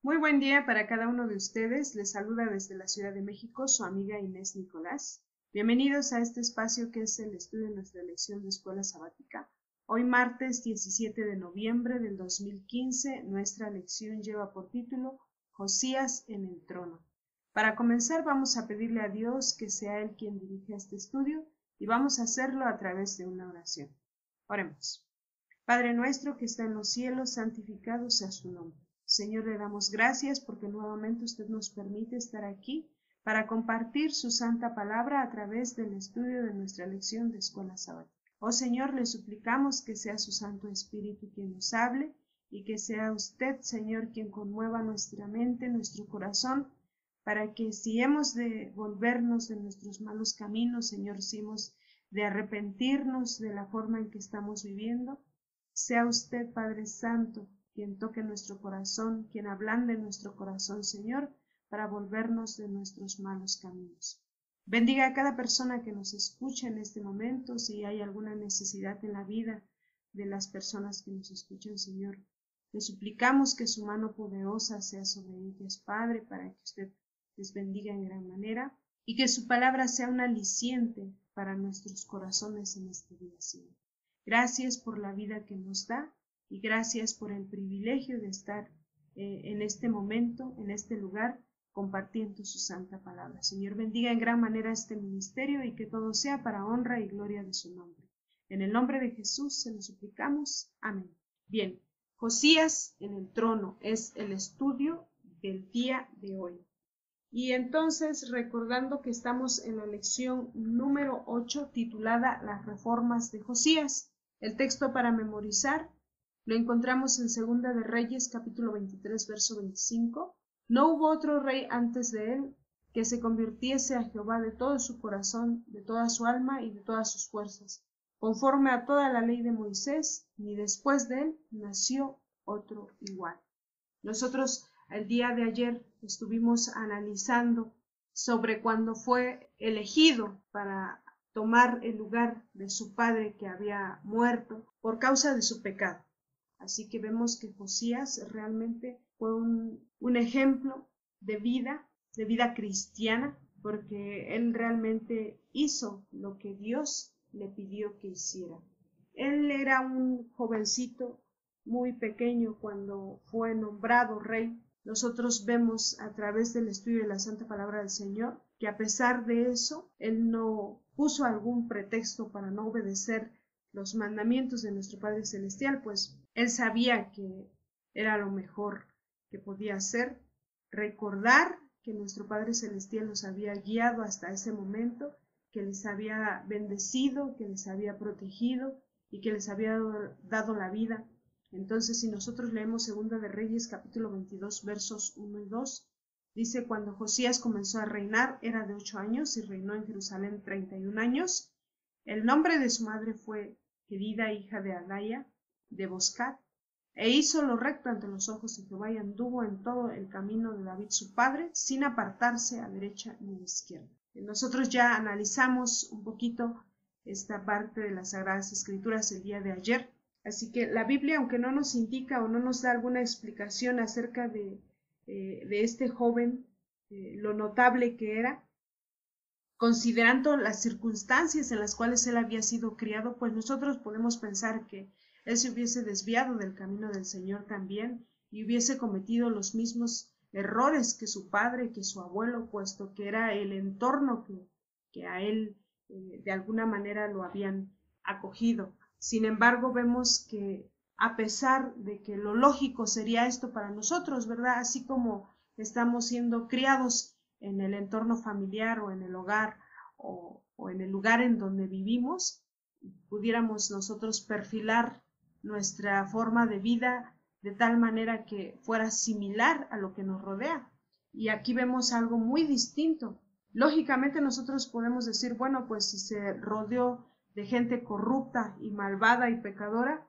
Muy buen día para cada uno de ustedes. Les saluda desde la Ciudad de México su amiga Inés Nicolás. Bienvenidos a este espacio que es el estudio de nuestra lección de escuela sabática. Hoy martes 17 de noviembre del 2015, nuestra lección lleva por título Josías en el trono. Para comenzar vamos a pedirle a Dios que sea Él quien dirija este estudio y vamos a hacerlo a través de una oración. Oremos. Padre nuestro que está en los cielos, santificado sea su nombre. Señor, le damos gracias porque nuevamente usted nos permite estar aquí para compartir su santa palabra a través del estudio de nuestra lección de escuela sabática. Oh Señor, le suplicamos que sea su Santo Espíritu quien nos hable y que sea usted, Señor, quien conmueva nuestra mente, nuestro corazón, para que si hemos de volvernos de nuestros malos caminos, Señor, si hemos de arrepentirnos de la forma en que estamos viviendo, sea usted, Padre Santo, quien toque nuestro corazón, quien ablande nuestro corazón, Señor, para volvernos de nuestros malos caminos. Bendiga a cada persona que nos escucha en este momento, si hay alguna necesidad en la vida de las personas que nos escuchan, Señor. Le suplicamos que su mano poderosa sea sobre ellas, Padre, para que usted les bendiga en gran manera y que su palabra sea un aliciente para nuestros corazones en este día, Señor. Gracias por la vida que nos da y gracias por el privilegio de estar en este momento, en este lugar, compartiendo su santa palabra. Señor, bendiga en gran manera este ministerio y que todo sea para honra y gloria de su nombre. En el nombre de Jesús se lo suplicamos. Amén. Bien, Josías en el trono es el estudio del día de hoy. Y entonces, recordando que estamos en la lección número 8 titulada Las reformas de Josías, el texto para memorizar lo encontramos en Segunda de Reyes, capítulo 23, verso 25. No hubo otro rey antes de él que se convirtiese a Jehová de todo su corazón, de toda su alma y de todas sus fuerzas, conforme a toda la ley de Moisés, ni después de él nació otro igual. Nosotros el día de ayer estuvimos analizando sobre cuando fue elegido para tomar el lugar de su padre que había muerto por causa de su pecado. Así que vemos que Josías realmente fue un ejemplo de vida cristiana, porque él realmente hizo lo que Dios le pidió que hiciera. Él era un jovencito muy pequeño cuando fue nombrado rey. Nosotros vemos a través del estudio de la Santa Palabra del Señor que a pesar de eso, él no puso algún pretexto para no obedecer los mandamientos de nuestro Padre Celestial, pues él sabía que era lo mejor que podía hacer, recordar que nuestro Padre Celestial los había guiado hasta ese momento, que les había bendecido, que les había protegido y que les había dado la vida. Entonces, si nosotros leemos Segunda de Reyes, capítulo 22, versos 1 y 2, dice, cuando Josías comenzó a reinar, era de 8 años y reinó en Jerusalén 31 años. El nombre de su madre fue Querida, hija de Adaya, de Boscat, e hizo lo recto ante los ojos de Jehová y anduvo en todo el camino de David su padre, sin apartarse a derecha ni a izquierda. Nosotros ya analizamos un poquito esta parte de las Sagradas Escrituras el día de ayer, así que la Biblia, aunque no nos indica o no nos da alguna explicación acerca de este joven, lo notable que era, considerando las circunstancias en las cuales él había sido criado, pues nosotros podemos pensar que él se hubiese desviado del camino del Señor también y hubiese cometido los mismos errores que su padre, que su abuelo, puesto que era el entorno que a él de alguna manera lo habían acogido. Sin embargo, vemos que a pesar de que lo lógico sería esto para nosotros, ¿verdad? Así como estamos siendo criados en el entorno familiar o en el hogar o en el lugar en donde vivimos, pudiéramos nosotros perfilar nuestra forma de vida de tal manera que fuera similar a lo que nos rodea. Y aquí vemos algo muy distinto. Lógicamente nosotros podemos decir, bueno, pues si se rodeó de gente corrupta y malvada y pecadora,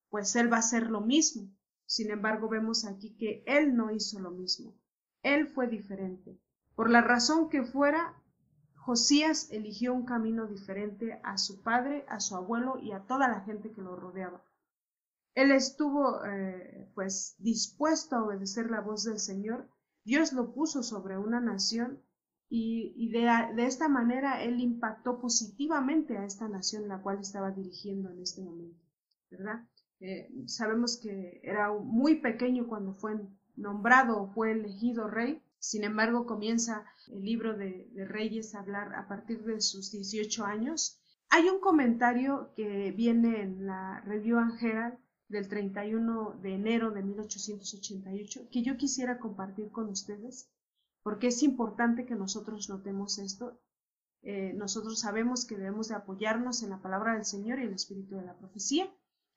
pues él va a hacer lo mismo. Sin embargo, vemos aquí que él no hizo lo mismo. Él fue diferente. Por la razón que fuera, Josías eligió un camino diferente a su padre, a su abuelo y a toda la gente que lo rodeaba. Él estuvo pues dispuesto a obedecer la voz del Señor. Dios lo puso sobre una nación y de esta manera él impactó positivamente a esta nación la cual estaba dirigiendo en este momento, ¿verdad? Sabemos que era muy pequeño cuando fue nombrado o fue elegido rey. Sin embargo, comienza el libro de Reyes a hablar a partir de sus 18 años. Hay un comentario que viene en la Review and Herald del 31 de enero de 1888 que yo quisiera compartir con ustedes, porque es importante que nosotros notemos esto. Nosotros sabemos que debemos de apoyarnos en la palabra del Señor y el espíritu de la profecía,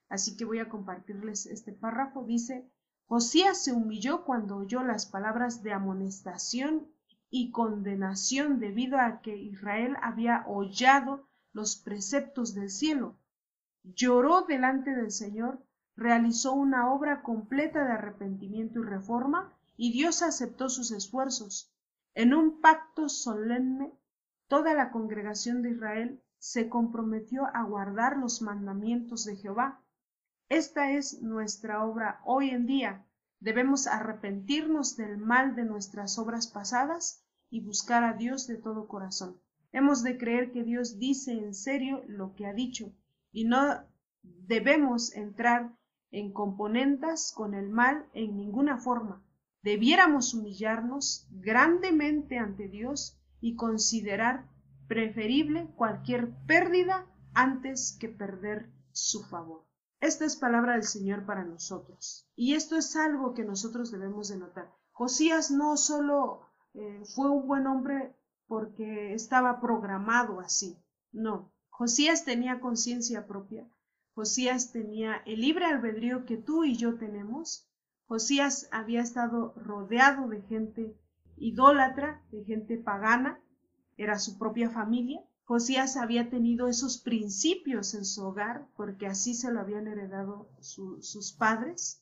así que voy a compartirles este párrafo. Dice: Josías se humilló cuando oyó las palabras de amonestación y condenación debido a que Israel había hollado los preceptos del cielo. Lloró delante del Señor, realizó una obra completa de arrepentimiento y reforma, y Dios aceptó sus esfuerzos. En un pacto solemne, toda la congregación de Israel se comprometió a guardar los mandamientos de Jehová. Esta es nuestra obra hoy en día. Debemos arrepentirnos del mal de nuestras obras pasadas y buscar a Dios de todo corazón. Hemos de creer que Dios dice en serio lo que ha dicho y no debemos entrar en componendas con el mal en ninguna forma. Debiéramos humillarnos grandemente ante Dios y considerar preferible cualquier pérdida antes que perder su favor. Esta es palabra del Señor para nosotros, y esto es algo que nosotros debemos de notar. Josías no solo fue un buen hombre porque estaba programado así, no. Josías tenía conciencia propia. Josías tenía el libre albedrío que tú y yo tenemos. Josías había estado rodeado de gente idólatra, de gente pagana, era su propia familia. Josías había tenido esos principios en su hogar porque así se lo habían heredado sus padres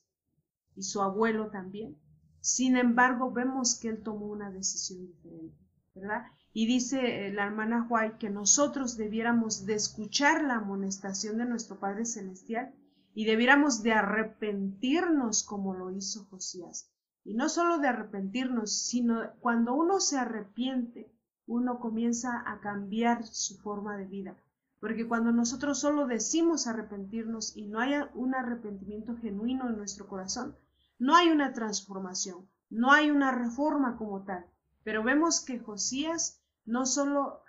y su abuelo también. Sin embargo, vemos que él tomó una decisión diferente, ¿verdad? Y dice la hermana White que nosotros debiéramos de escuchar la amonestación de nuestro Padre Celestial y debiéramos de arrepentirnos como lo hizo Josías. Y no solo de arrepentirnos, sino cuando uno se arrepiente, uno comienza a cambiar su forma de vida. Porque cuando nosotros solo decimos arrepentirnos y no hay un arrepentimiento genuino en nuestro corazón, no hay una transformación, no hay una reforma como tal. Pero vemos que Josías no solo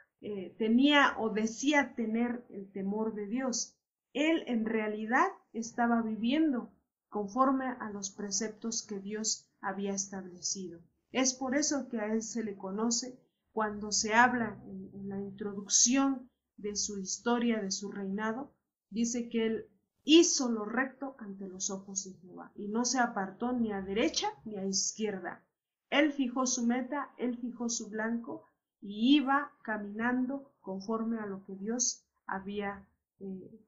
tenía o decía tener el temor de Dios, él en realidad estaba viviendo conforme a los preceptos que Dios había establecido. Es por eso que a él se le conoce, cuando se habla en la introducción de su historia, de su reinado, dice que él hizo lo recto ante los ojos de Jehová y no se apartó ni a derecha ni a izquierda. Él fijó su meta, él fijó su blanco y iba caminando conforme a lo que Dios había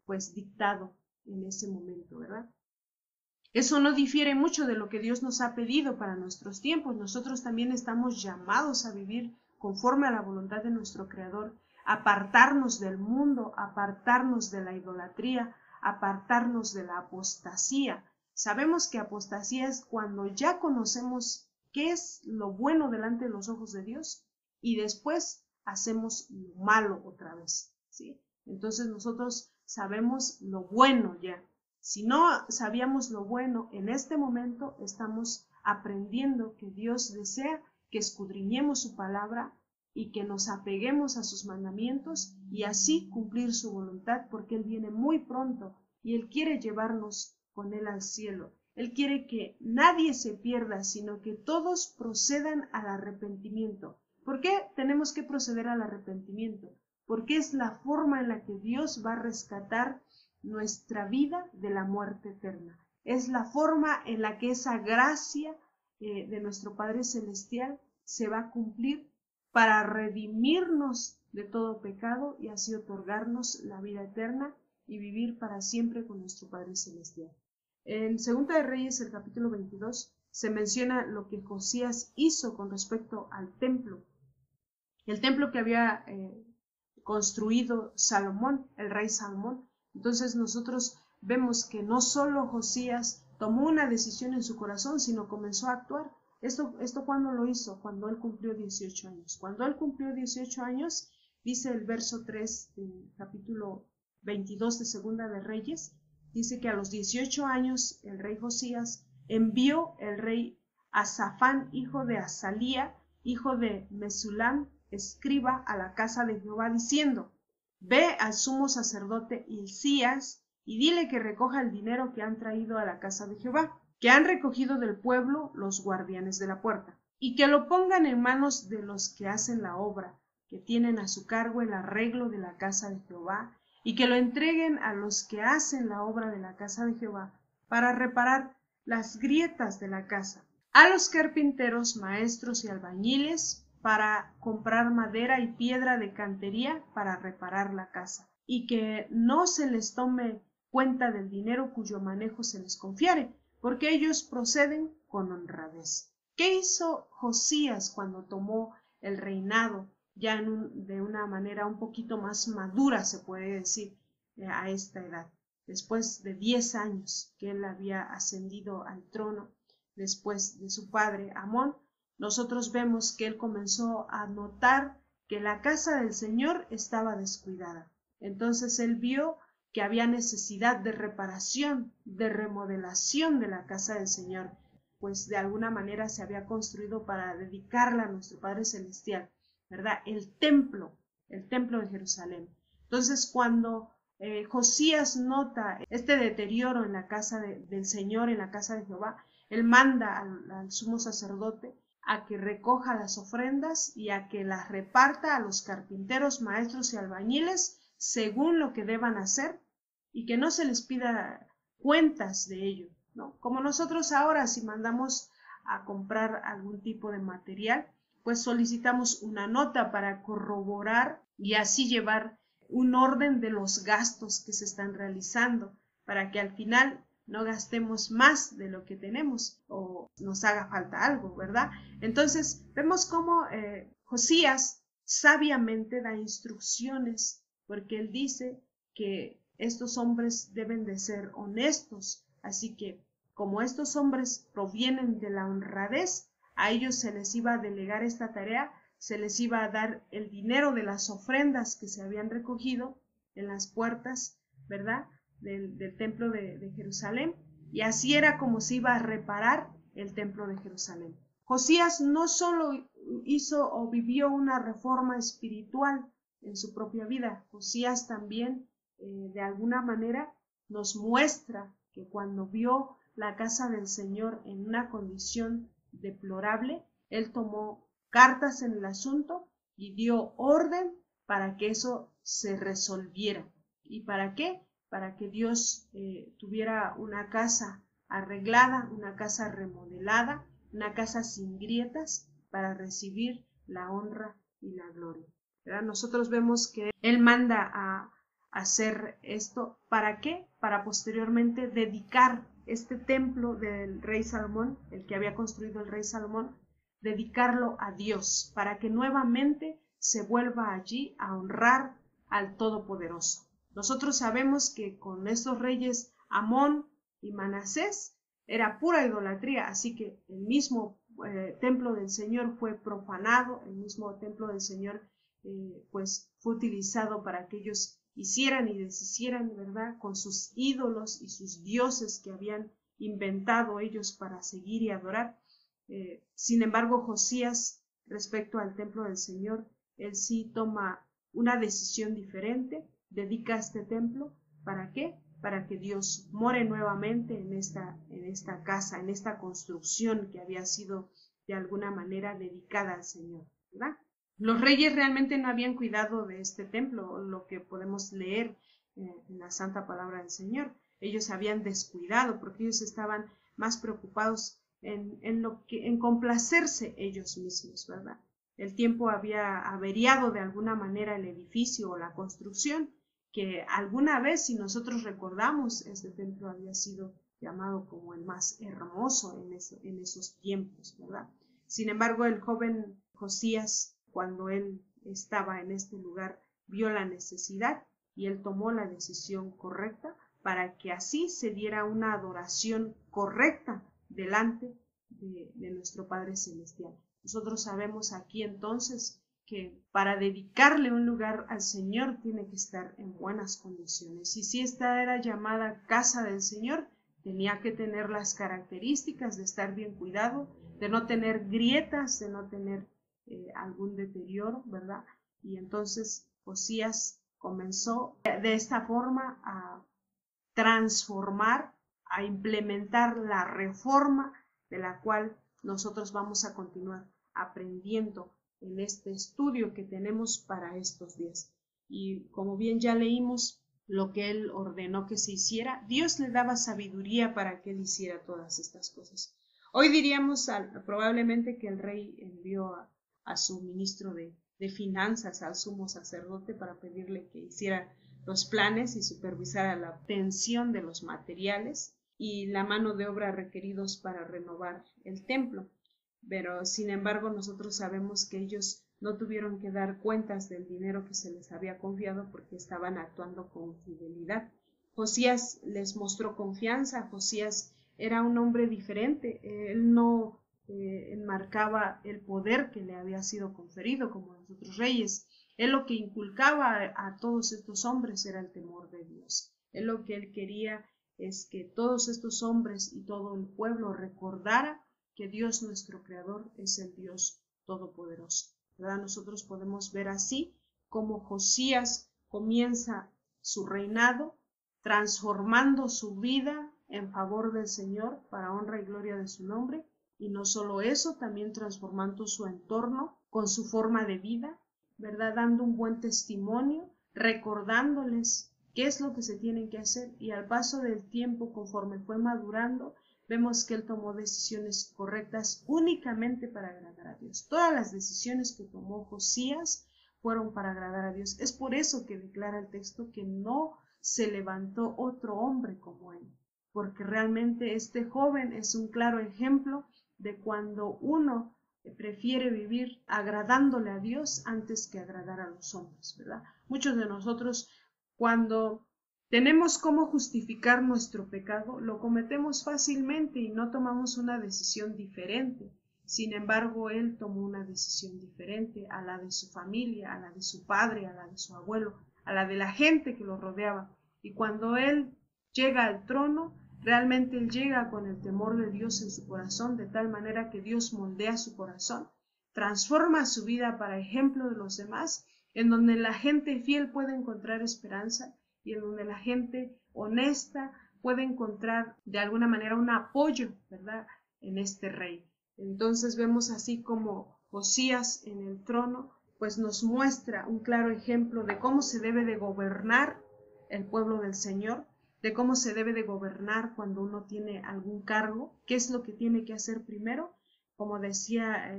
pues dictado en ese momento, ¿verdad? Eso no difiere mucho de lo que Dios nos ha pedido para nuestros tiempos. Nosotros también estamos llamados a vivir conforme a la voluntad de nuestro Creador, apartarnos del mundo, apartarnos de la idolatría, apartarnos de la apostasía. Sabemos que apostasía es cuando ya conocemos qué es lo bueno delante de los ojos de Dios y después hacemos lo malo otra vez, ¿sí? Entonces nosotros sabemos lo bueno ya. Si no sabíamos lo bueno, en este momento estamos aprendiendo que Dios desea que escudriñemos su palabra y que nos apeguemos a sus mandamientos y así cumplir su voluntad, porque Él viene muy pronto y Él quiere llevarnos con Él al cielo. Él quiere que nadie se pierda, sino que todos procedan al arrepentimiento. ¿Por qué tenemos que proceder al arrepentimiento? Porque es la forma en la que Dios va a rescatar nuestra vida de la muerte eterna. Es la forma en la que esa gracia de nuestro Padre Celestial se va a cumplir para redimirnos de todo pecado y así otorgarnos la vida eterna y vivir para siempre con nuestro Padre Celestial. En Segunda de Reyes, el capítulo 22, se menciona lo que Josías hizo con respecto al templo. El templo que había construido Salomón, el rey Salomón. Entonces nosotros vemos que no solo Josías tomó una decisión en su corazón, sino comenzó a actuar. ¿Esto cuándo lo hizo? Cuando él cumplió 18 años. Cuando él cumplió 18 años, dice el verso 3 del capítulo 22 de Segunda de Reyes, dice que a los 18 años el rey Josías envió el rey a Safán, hijo de Azalía, hijo de Mesulam, escriba, a la casa de Jehová, diciendo: Ve al sumo sacerdote Hilcías y dile que recoja el dinero que han traído a la casa de Jehová, que han recogido del pueblo los guardianes de la puerta, y que lo pongan en manos de los que hacen la obra, que tienen a su cargo el arreglo de la casa de Jehová, y que lo entreguen a los que hacen la obra de la casa de Jehová, para reparar las grietas de la casa, a los carpinteros, maestros y albañiles, para comprar madera y piedra de cantería para reparar la casa, y que no se les tome cuenta del dinero cuyo manejo se les confiere, porque ellos proceden con honradez. ¿Qué hizo Josías cuando tomó el reinado ya de una manera un poquito más madura, se puede decir, a esta edad? Después de 10 años que él había ascendido al trono, después de su padre Amón, nosotros vemos que él comenzó a notar que la casa del Señor estaba descuidada. Entonces él vio que había necesidad de reparación, de remodelación de la casa del Señor, pues de alguna manera se había construido para dedicarla a nuestro Padre Celestial, ¿verdad? El templo de Jerusalén. Entonces cuando Josías nota este deterioro en la casa del Señor, en la casa de Jehová, él manda al sumo sacerdote a que recoja las ofrendas y a que las reparta a los carpinteros, maestros y albañiles según lo que deban hacer, y que no se les pida cuentas de ello, ¿no? Como nosotros ahora, si mandamos a comprar algún tipo de material, pues solicitamos una nota para corroborar y así llevar un orden de los gastos que se están realizando, para que al final no gastemos más de lo que tenemos o nos haga falta algo, ¿verdad? Entonces vemos cómo Josías sabiamente da instrucciones, porque él dice que estos hombres deben de ser honestos, así que como estos hombres provienen de la honradez, a ellos se les iba a delegar esta tarea, se les iba a dar el dinero de las ofrendas que se habían recogido en las puertas, ¿verdad?, del templo de Jerusalén, y así era como se iba a reparar el templo de Jerusalén. Josías no solo hizo o vivió una reforma espiritual en su propia vida, Josías también de alguna manera nos muestra que cuando vio la casa del Señor en una condición deplorable, él tomó cartas en el asunto y dio orden para que eso se resolviera. ¿Y para qué? Para que Dios tuviera una casa arreglada, una casa remodelada, una casa sin grietas, para recibir la honra y la gloria, ¿verdad? Nosotros vemos que él manda a hacer esto. ¿Para qué? Para posteriormente dedicar este templo del rey Salomón, el que había construido el rey Salomón, dedicarlo a Dios, para que nuevamente se vuelva allí a honrar al Todopoderoso. Nosotros sabemos que con estos reyes Amón y Manasés era pura idolatría, así que el mismo templo del Señor fue profanado, el mismo templo del Señor pues fue utilizado para que ellos hicieran y deshicieran, ¿verdad?, con sus ídolos y sus dioses que habían inventado ellos para seguir y adorar. Sin embargo, Josías, respecto al templo del Señor, él sí toma una decisión diferente, dedica este templo. ¿Para qué? Para que Dios more nuevamente en esta casa, en esta construcción que había sido de alguna manera dedicada al Señor, ¿verdad? Los reyes realmente no habían cuidado de este templo, lo que podemos leer en la santa palabra del Señor. Ellos habían descuidado porque ellos estaban más preocupados en complacerse ellos mismos, ¿verdad? El tiempo había averiado de alguna manera el edificio o la construcción, que alguna vez, si nosotros recordamos, este templo había sido llamado como el más hermoso en esos tiempos, ¿verdad? Sin embargo, el joven Josías, cuando él estaba en este lugar, vio la necesidad y él tomó la decisión correcta para que así se diera una adoración correcta delante de nuestro Padre Celestial. Nosotros sabemos aquí entonces que para dedicarle un lugar al Señor tiene que estar en buenas condiciones. Y si esta era llamada casa del Señor, tenía que tener las características de estar bien cuidado, de no tener grietas, de no tener algún deterioro, ¿verdad? Y entonces Josías comenzó de esta forma a transformar, a implementar la reforma de la cual nosotros vamos a continuar aprendiendo en este estudio que tenemos para estos días. Y como bien ya leímos lo que él ordenó que se hiciera, Dios le daba sabiduría para que él hiciera todas estas cosas. Hoy diríamos probablemente que el rey envió a su ministro de finanzas, al sumo sacerdote, para pedirle que hiciera los planes y supervisara la obtención de los materiales y la mano de obra requeridos para renovar el templo. Pero sin embargo nosotros sabemos que ellos no tuvieron que dar cuentas del dinero que se les había confiado porque estaban actuando con fidelidad. Josías les mostró confianza. Josías era un hombre diferente. Él no enmarcaba el poder que le había sido conferido como los otros reyes. Él lo que inculcaba a todos estos hombres era el temor de Dios. Él lo que él quería es que todos estos hombres y todo el pueblo recordara que Dios nuestro Creador es el Dios Todopoderoso, ¿verdad? Nosotros podemos ver así como Josías comienza su reinado, transformando su vida en favor del Señor para honra y gloria de su nombre, y no solo eso, también transformando su entorno con su forma de vida, ¿verdad? Dando un buen testimonio, recordándoles qué es lo que se tienen que hacer, y al paso del tiempo, conforme fue madurando, vemos que él tomó decisiones correctas únicamente para agradar a Dios. Todas las decisiones que tomó Josías fueron para agradar a Dios. Es por eso que declara el texto que no se levantó otro hombre como él, porque realmente este joven es un claro ejemplo de cuando uno prefiere vivir agradándole a Dios antes que agradar a los hombres, ¿verdad? Muchos de nosotros, cuando tenemos cómo justificar nuestro pecado, lo cometemos fácilmente y no tomamos una decisión diferente. Sin embargo, él tomó una decisión diferente a la de su familia, a la de su padre, a la de su abuelo, a la de la gente que lo rodeaba. Y cuando él llega al trono, realmente él llega con el temor de Dios en su corazón, de tal manera que Dios moldea su corazón, transforma su vida para ejemplo de los demás, en donde la gente fiel puede encontrar esperanza y en donde la gente honesta puede encontrar de alguna manera un apoyo, ¿verdad?, en este rey. Entonces vemos así como Josías en el trono pues nos muestra un claro ejemplo de cómo se debe de gobernar el pueblo del Señor, de cómo se debe de gobernar cuando uno tiene algún cargo, qué es lo que tiene que hacer primero, como decía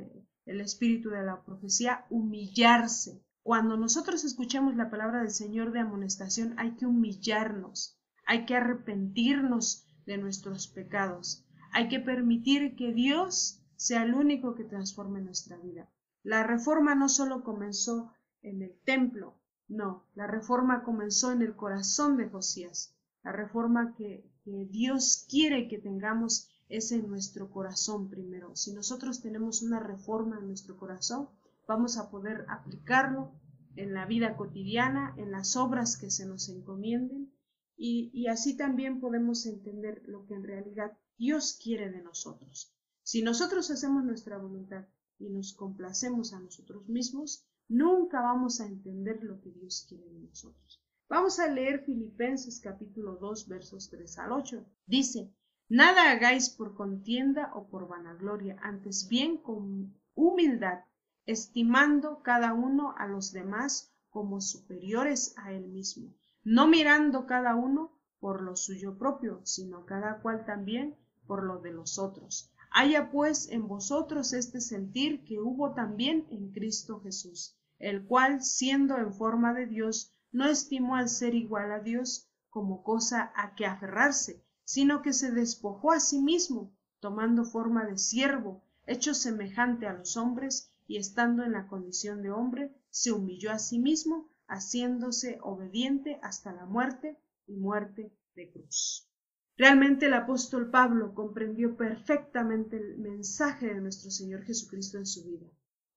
el espíritu de la profecía, humillarse. Cuando nosotros escuchamos la palabra del Señor de amonestación, hay que humillarnos, hay que arrepentirnos de nuestros pecados, hay que permitir que Dios sea el único que transforme nuestra vida. La reforma no solo comenzó en el templo, no, la reforma comenzó en el corazón de Josías. La reforma que Dios quiere que tengamos es en nuestro corazón primero. Si nosotros tenemos una reforma en nuestro corazón, vamos a poder aplicarlo en la vida cotidiana, en las obras que se nos encomienden, y así también podemos entender lo que en realidad Dios quiere de nosotros. Si nosotros hacemos nuestra voluntad y nos complacemos a nosotros mismos, nunca vamos a entender lo que Dios quiere de nosotros. Vamos a leer Filipenses capítulo 2, versos 3 al 8. Dice: nada hagáis por contienda o por vanagloria, antes bien con humildad, estimando cada uno a los demás como superiores a él mismo, no mirando cada uno por lo suyo propio, sino cada cual también por lo de los otros. Haya pues en vosotros este sentir que hubo también en Cristo Jesús, el cual, siendo en forma de Dios, no estimó al ser igual a Dios como cosa a que aferrarse, sino que se despojó a sí mismo, tomando forma de siervo, hecho semejante a los hombres, y estando en la condición de hombre, se humilló a sí mismo, haciéndose obediente hasta la muerte y muerte de cruz. Realmente el apóstol Pablo comprendió perfectamente el mensaje de nuestro Señor Jesucristo en su vida,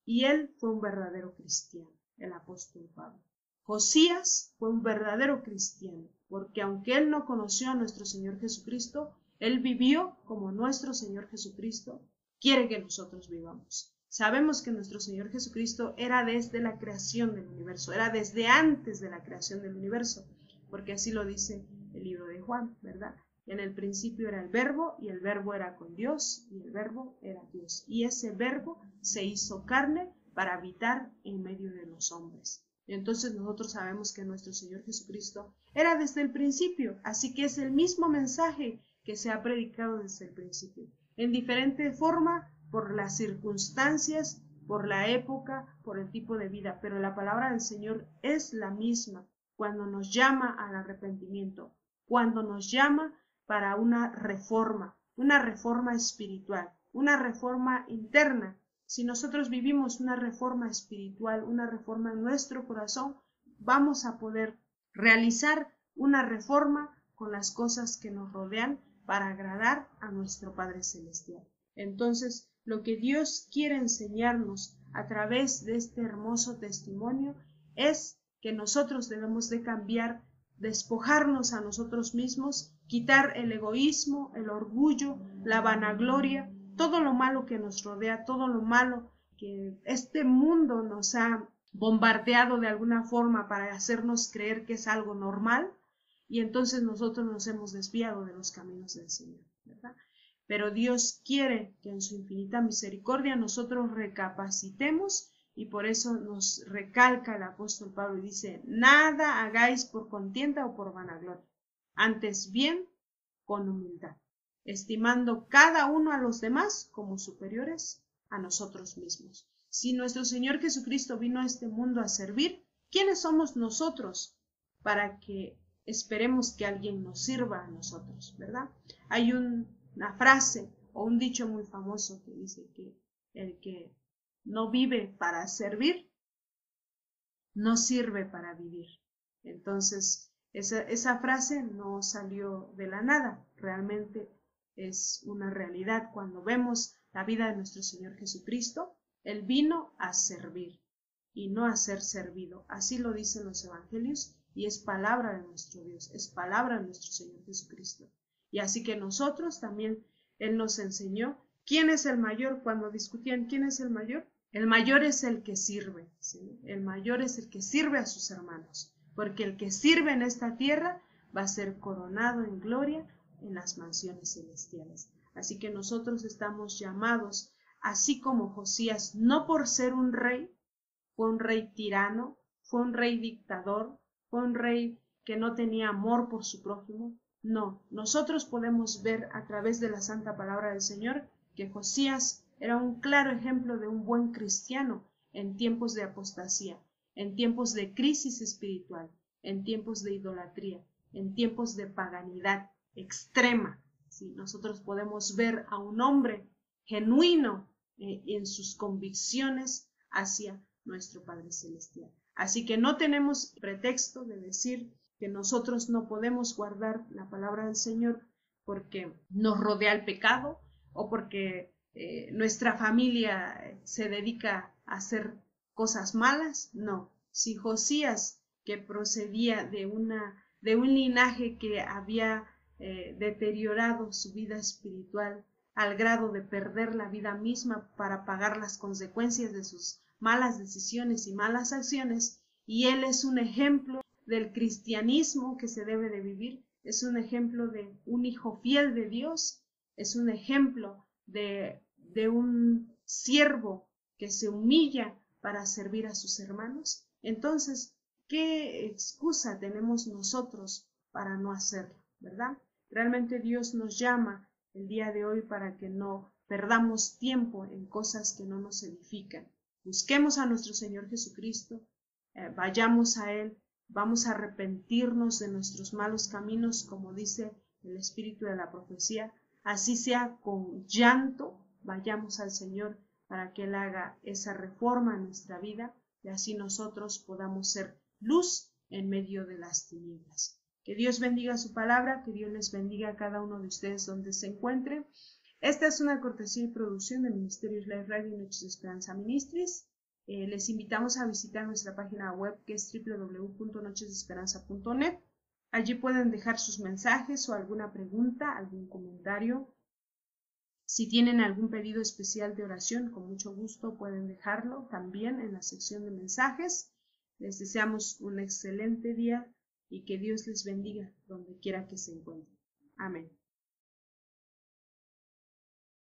y él fue un verdadero cristiano, el apóstol Pablo. Josías fue un verdadero cristiano, porque aunque él no conoció a nuestro Señor Jesucristo, él vivió como nuestro Señor Jesucristo quiere que nosotros vivamos. Sabemos que nuestro Señor Jesucristo era desde la creación del universo, era desde antes de la creación del universo, porque así lo dice el libro de Juan, ¿verdad? En el principio era el verbo, y el verbo era con Dios, y el verbo era Dios. Y ese verbo se hizo carne para habitar en medio de los hombres. Entonces nosotros sabemos que nuestro Señor Jesucristo era desde el principio, así que es el mismo mensaje que se ha predicado desde el principio, en diferente forma, por las circunstancias, por la época, por el tipo de vida, pero la palabra del Señor es la misma cuando nos llama al arrepentimiento, cuando nos llama para una reforma espiritual, una reforma interna. Si nosotros vivimos una reforma espiritual, una reforma en nuestro corazón, vamos a poder realizar una reforma con las cosas que nos rodean para agradar a nuestro Padre Celestial. Entonces, lo que Dios quiere enseñarnos a través de este hermoso testimonio es que nosotros debemos de cambiar, despojarnos a nosotros mismos, quitar el egoísmo, el orgullo, la vanagloria, todo lo malo que nos rodea, todo lo malo que este mundo nos ha bombardeado de alguna forma para hacernos creer que es algo normal, y entonces nosotros nos hemos desviado de los caminos del Señor, ¿verdad? Pero Dios quiere que en su infinita misericordia nosotros recapacitemos, y por eso nos recalca el apóstol Pablo y dice: nada hagáis por contienda o por vanagloria, antes bien con humildad, estimando cada uno a los demás como superiores a nosotros mismos. Si nuestro Señor Jesucristo vino a este mundo a servir, ¿quiénes somos nosotros para que esperemos que alguien nos sirva a nosotros, verdad? Hay una frase o un dicho muy famoso que dice que el que no vive para servir, no sirve para vivir. Entonces, esa frase no salió de la nada, realmente es una realidad. Cuando vemos la vida de nuestro Señor Jesucristo, Él vino a servir y no a ser servido. Así lo dicen los evangelios, y es palabra de nuestro Dios, es palabra de nuestro Señor Jesucristo. Y así que nosotros también, Él nos enseñó quién es el mayor. Cuando discutían quién es el mayor es el que sirve, ¿sí? El mayor es el que sirve a sus hermanos, porque el que sirve en esta tierra va a ser coronado en gloria en las mansiones celestiales. Así que nosotros estamos llamados, así como Josías, no por ser un rey, fue un rey tirano, fue un rey dictador, fue un rey que no tenía amor por su prójimo. No, nosotros podemos ver a través de la santa palabra del Señor que Josías era un claro ejemplo de un buen cristiano en tiempos de apostasía, en tiempos de crisis espiritual, en tiempos de idolatría, en tiempos de paganidad extrema. ¿Sí? Nosotros podemos ver a un hombre genuino en sus convicciones hacia nuestro Padre Celestial. Así que no tenemos pretexto de decir que nosotros no podemos guardar la palabra del Señor porque nos rodea el pecado o porque nuestra familia se dedica a hacer cosas malas. No, si Josías, que procedía de un linaje que había deteriorado su vida espiritual al grado de perder la vida misma para pagar las consecuencias de sus malas decisiones y malas acciones, y él es un ejemplo del cristianismo que se debe de vivir, es un ejemplo de un hijo fiel de Dios, es un ejemplo de un siervo que se humilla para servir a sus hermanos. Entonces, ¿qué excusa tenemos nosotros para no hacerlo, verdad? Realmente Dios nos llama el día de hoy para que no perdamos tiempo en cosas que no nos edifican. Busquemos a nuestro Señor Jesucristo, vayamos a Él, vamos a arrepentirnos de nuestros malos caminos, como dice el espíritu de la profecía, así sea con llanto, vayamos al Señor para que Él haga esa reforma en nuestra vida y así nosotros podamos ser luz en medio de las tinieblas. Que Dios bendiga su palabra, que Dios les bendiga a cada uno de ustedes donde se encuentren. Esta es una cortesía y producción del Ministerio Life Radio y Noches de Esperanza Ministries. Les invitamos a visitar nuestra página web que es www.nochesdeesperanza.net. Allí pueden dejar sus mensajes o alguna pregunta, algún comentario. Si tienen algún pedido especial de oración, con mucho gusto pueden dejarlo también en la sección de mensajes. Les deseamos un excelente día y que Dios les bendiga donde quiera que se encuentren. Amén.